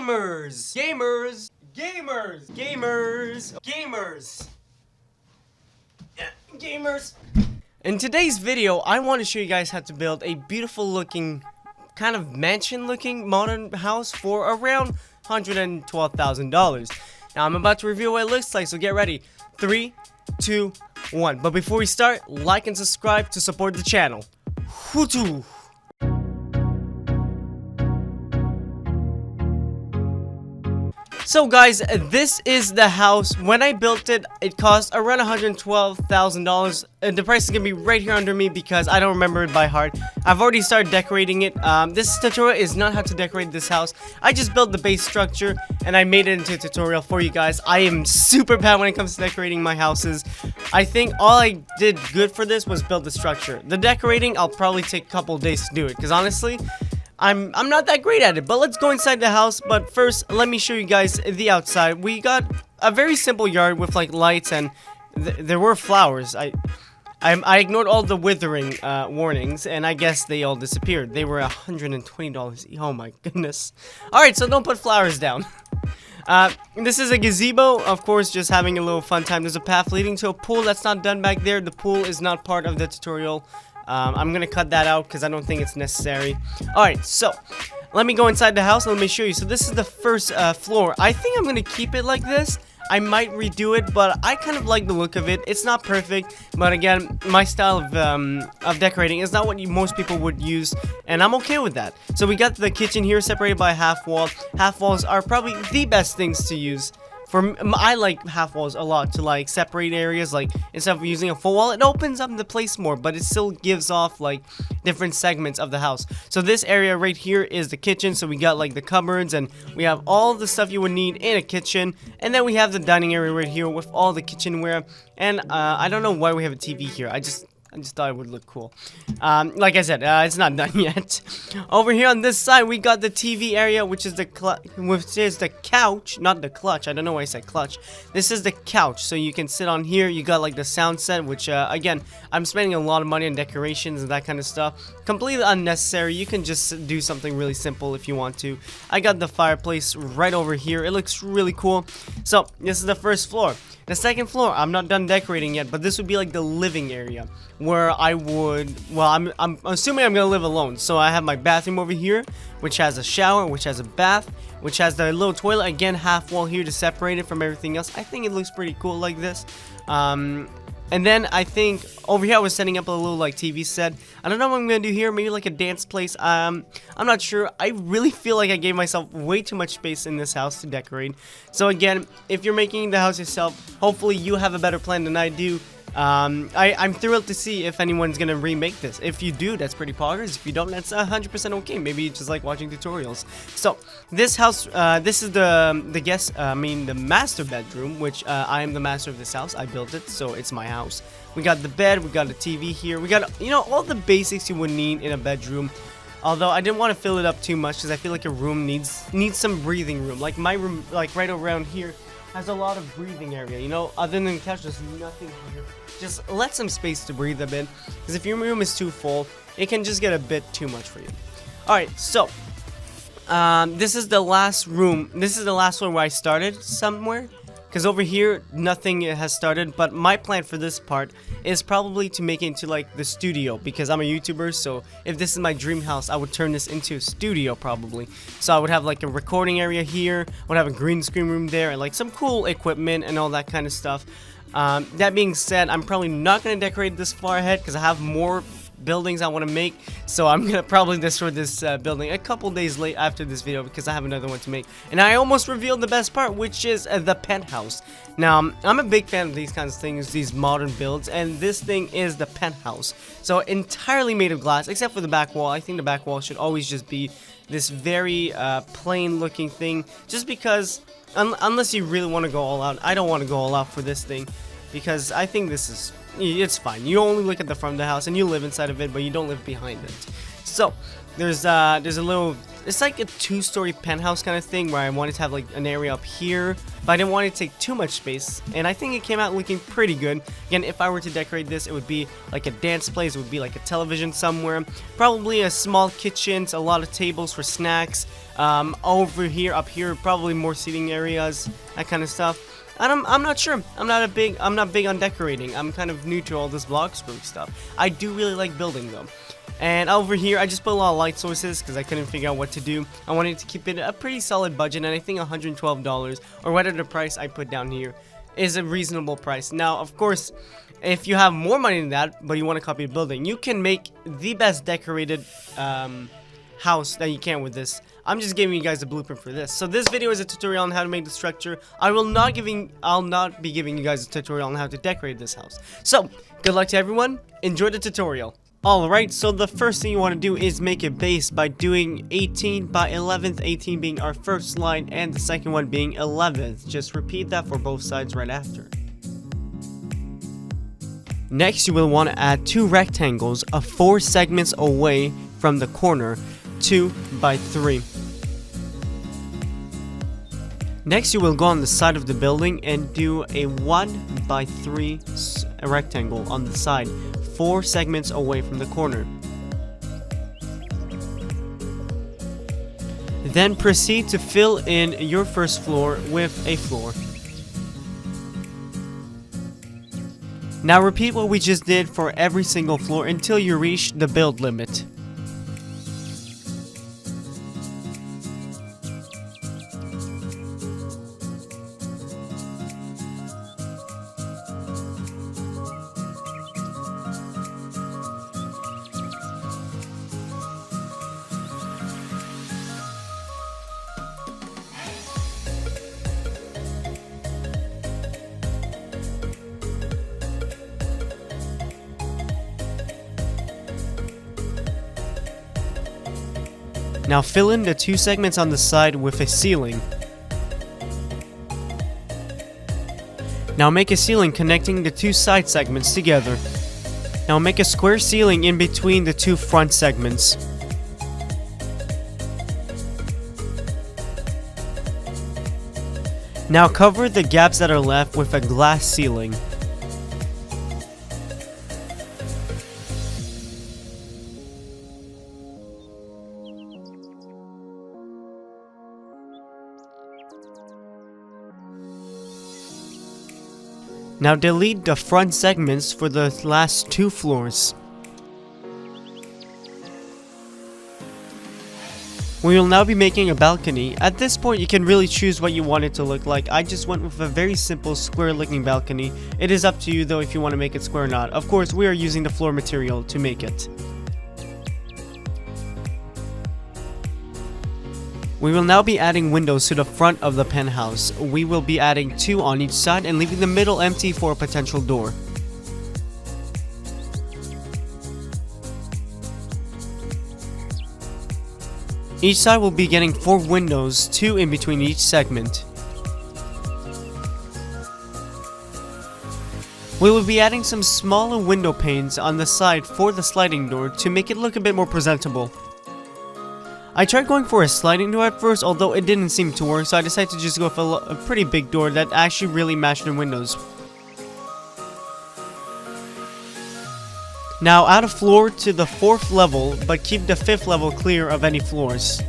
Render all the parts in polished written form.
Gamers! Gamers! Gamers! Gamers! Gamers! Yeah, gamers! In today's video, I want to show you guys how to build a beautiful looking, kind of mansion looking modern house for around $112,000. Now I'm about to reveal what it looks like, so get ready. 3, 2, 1. But before we start, like and subscribe to support the channel. Hutu! So guys, this is the house. When I built it, it cost around $112,000. The price is gonna be right here under me because I don't remember it by heart. I've already started decorating it. This tutorial is not how to decorate this house. I just built the base structure and I made it into a tutorial for you guys. I am super bad when it comes to decorating my houses. I think all I did good for this was build the structure. The decorating, I'll probably take a couple days to do it because honestly, I'm not that great at it. But let's go inside the house. But first, let me show you guys the outside. We got a very simple yard with like lights and there were flowers. I ignored all the withering warnings and I guess they all disappeared. They were $120. Oh my goodness. Alright, so don't put flowers down. This is a gazebo, of course, just having a little fun time. There's a path leading to a pool that's not done back there. The pool is not part of the tutorial. I'm gonna cut that out because I don't think it's necessary. Alright, so let me go inside the house and let me show you. So this is the first floor. I think I'm gonna keep it like this. I might redo it, but I kind of like the look of it. It's not perfect, but again, my style of decorating is not what most people would use, and I'm okay with that. So we got the kitchen here separated by a half wall. Half walls are probably the best things to use. I like half walls a lot to like separate areas. Like instead of using a full wall, it opens up the place more, but it still gives off like different segments of the house. So this area right here is the kitchen. So we got like the cupboards and we have all the stuff you would need in a kitchen. And then we have the dining area right here with all the kitchenware. And I don't know why we have a TV here. I just thought it would look cool. Like I said, it's not done yet. Over here on this side, we got the TV area, which is the couch, not the clutch. I don't know why I said clutch. This is the couch, so you can sit on here. You got like the sound set, which again, I'm spending a lot of money on decorations and that kind of stuff. Completely unnecessary. You can just do something really simple if you want to. I got the fireplace right over here. It looks really cool. So this is the first floor. The second floor, I'm not done decorating yet, but this would be like the living area where I would, well, I'm assuming I'm gonna live alone. So I have my bathroom over here, which has a shower, which has a bath, which has the little toilet, again, half wall here to separate it from everything else. I think it looks pretty cool like this. And then I think over here I was setting up a little like TV set. I don't know what I'm gonna do here. Maybe like a dance place. I'm not sure. I really feel like I gave myself way too much space in this house to decorate. So again, if you're making the house yourself, hopefully you have a better plan than I do. I'm thrilled to see if anyone's gonna remake this. If you do, that's pretty progress. If you don't, that's 100% okay. Maybe you just like watching tutorials. So this house, this is the master bedroom, which I am the master of this house. I built it, so it's my house. We got the bed, we got a TV here, we got, you know, all the basics you would need in a bedroom. Although I didn't want to fill it up too much because I feel like a room needs some breathing room. Like my room, like right around here, has a lot of breathing area, you know, other than the couch, there's nothing here. Just let some space to breathe a bit, because if your room is too full, it can just get a bit too much for you. Alright, so, this is the last room, this is the last one where I started somewhere, because over here, nothing has started, but my plan for this part is probably to make it into like the studio, because I'm a YouTuber, so if this is my dream house, I would turn this into a studio probably. So I would have like a recording area here, I would have a green screen room there, and like some cool equipment and all that kind of stuff. That being said, I'm probably not going to decorate this far ahead, because I have more buildings I want to make, so I'm gonna probably destroy this building a couple days late after this video because I have another one to make. And I almost revealed the best part, which is the penthouse. Now I'm a big fan of these kinds of things, these modern builds, and this thing is the penthouse. So entirely made of glass except for the back wall. I think the back wall should always just be this very plain looking thing, just because unless you really want to go all out. I don't want to go all out for this thing because I think this is, it's fine. You only look at the front of the house and you live inside of it, but you don't live behind it. So there's a little It's like a 2-story penthouse kind of thing where I wanted to have like an area up here, but I didn't want it to take too much space, and I think it came out looking pretty good. Again, if I were to decorate this, it would be like a dance place, it would be like a television somewhere, probably a small kitchen, a lot of tables for snacks, over here, up here, probably more seating areas, that kind of stuff. And I'm not sure. I'm not big on decorating. I'm kind of new to all this Bloxburg stuff. I do really like building though. And over here, I just put a lot of light sources because I couldn't figure out what to do. I wanted to keep it a pretty solid budget, and I think $112, or whatever the price I put down here, is a reasonable price. Now, of course, if you have more money than that, but you want to copy a building, you can make the best decorated house that you can with this. I'm just giving you guys a blueprint for this. So this video is a tutorial on how to make the structure. I'll not be giving you guys a tutorial on how to decorate this house. So, good luck to everyone. Enjoy the tutorial. Alright, so the first thing you want to do is make a base by doing 18 by 11th, 18 being our first line and the second one being 11th. Just repeat that for both sides right after. Next, you will want to add 2 rectangles of 4 segments away from the corner, 2 by 3. Next, you will go on the side of the building and do a 1 by 3 rectangle on the side, 4 segments away from the corner. Then proceed to fill in your first floor with a floor. Now repeat what we just did for every single floor until you reach the build limit. Now fill in the 2 segments on the side with a ceiling. Now make a ceiling connecting the 2 side segments together. Now make a square ceiling in between the 2 front segments. Now cover the gaps that are left with a glass ceiling. Now delete the front segments for the last 2 floors. We will now be making a balcony. At this point you can really choose what you want it to look like. I just went with a very simple square looking balcony. It is up to you though if you want to make it square or not. Of course we are using the floor material to make it. We will now be adding windows to the front of the penthouse. We will be adding 2 on each side and leaving the middle empty for a potential door. Each side will be getting 4 windows, 2 in between each segment. We will be adding some smaller window panes on the side for the sliding door to make it look a bit more presentable. I tried going for a sliding door at first, although it didn't seem to work, so I decided to just go for a pretty big door that actually really matched the windows. Now add a floor to the 4th level, but keep the 5th level clear of any floors.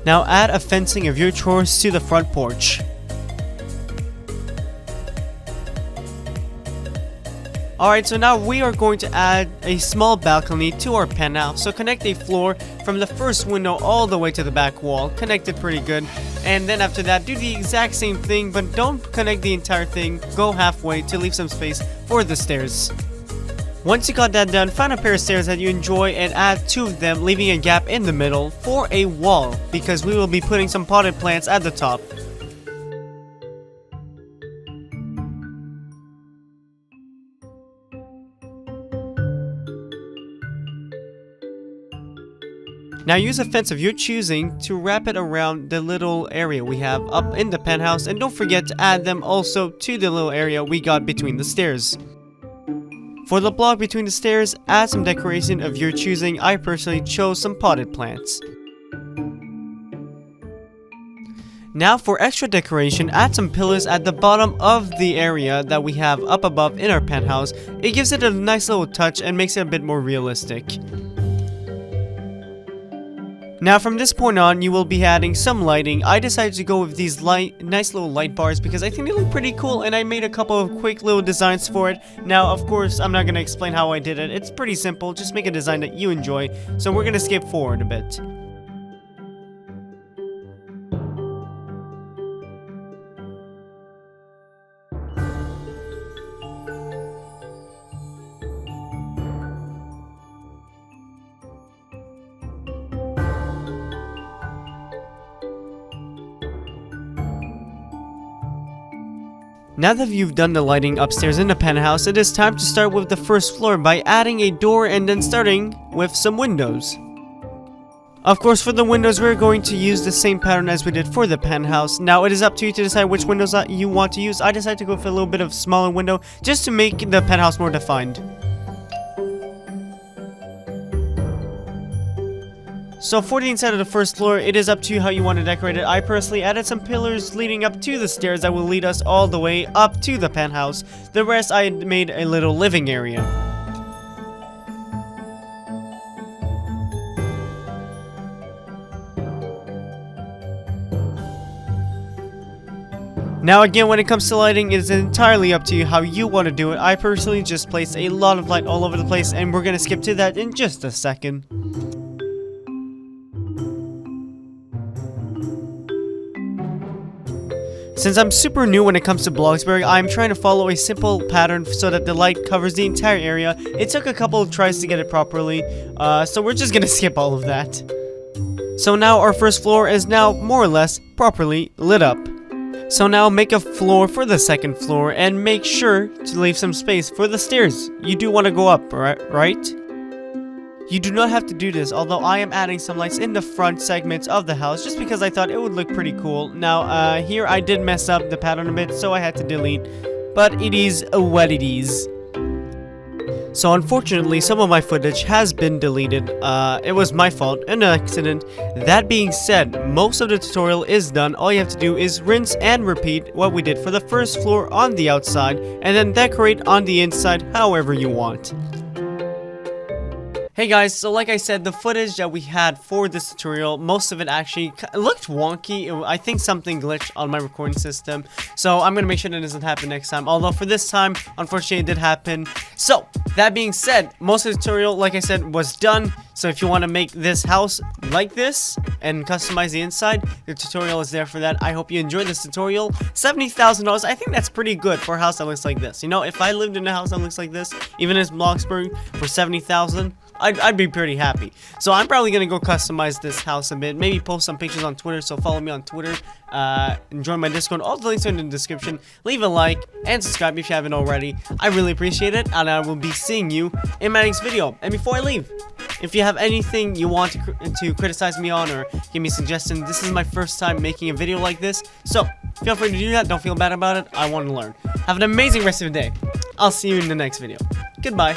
Now add a fencing of your choice to the front porch. Alright, so now we are going to add a small balcony to our penthouse. So connect a floor from the first window all the way to the back wall. Connect it pretty good. And then after that, do the exact same thing, but don't connect the entire thing. Go halfway to leave some space for the stairs. Once you got that done, find a pair of stairs that you enjoy and add 2 of them, leaving a gap in the middle for a wall, because we will be putting some potted plants at the top. Now use a fence of your choosing to wrap it around the little area we have up in the penthouse, and don't forget to add them also to the little area we got between the stairs. For the block between the stairs, add some decoration of your choosing. I personally chose some potted plants. Now for extra decoration, add some pillars at the bottom of the area that we have up above in our penthouse. It gives it a nice little touch and makes it a bit more realistic. Now from this point on, you will be adding some lighting. I decided to go with these nice little light bars because I think they look pretty cool, and I made a couple of quick little designs for it. Now of course I'm not going to explain how I did it. It's pretty simple, just make a design that you enjoy. So we're going to skip forward a bit. Now that you've done the lighting upstairs in the penthouse, it is time to start with the first floor by adding a door and then starting with some windows. Of course, for the windows, we're going to use the same pattern as we did for the penthouse. Now, it is up to you to decide which windows you want to use. I decided to go for a little bit of smaller window just to make the penthouse more defined. So for the inside of the first floor, it is up to you how you want to decorate it. I personally added some pillars leading up to the stairs that will lead us all the way up to the penthouse. The rest I made a little living area. Now again, when it comes to lighting, it is entirely up to you how you want to do it. I personally just placed a lot of light all over the place, and we're going to skip to that in just a second. Since I'm super new when it comes to Bloxburg, I'm trying to follow a simple pattern so that the light covers the entire area. It took a couple of tries to get it properly, so we're just gonna skip all of that. So now our first floor is now more or less properly lit up. So now make a floor for the second floor and make sure to leave some space for the stairs. You do want to go up, right? You do not have to do this, although I am adding some lights in the front segments of the house just because I thought it would look pretty cool. Now, here I did mess up the pattern a bit, so I had to delete, but it is what it is. So unfortunately, some of my footage has been deleted. It was my fault, an accident. That being said, most of the tutorial is done. All you have to do is rinse and repeat what we did for the first floor on the outside, and then decorate on the inside however you want. Hey guys, so like I said, the footage that we had for this tutorial, most of it actually looked wonky. I think something glitched on my recording system, so I'm gonna make sure that doesn't happen next time. Although for this time, unfortunately, it did happen. So that being said, most of the tutorial, like I said, was done. So if you want to make this house like this and customize the inside, the tutorial is there for that. I hope you enjoyed this tutorial. $70,000, I think that's pretty good for a house that looks like this. You know, if I lived in a house that looks like this, even in Bloxburg, for $70,000, I'd be pretty happy. So I'm probably gonna go customize this house a bit, maybe post some pictures on Twitter. So follow me on Twitter, and join my Discord. All the links are in the description. Leave a like and subscribe if you haven't already. I really appreciate it, and I will be seeing you in my next video. And before I leave, if you have anything you want to criticize me on or give me suggestions, this is my first time making a video like this, so feel free to do that. Don't feel bad about it. I want to learn. Have an amazing rest of the day. I'll see you in the next video. Goodbye.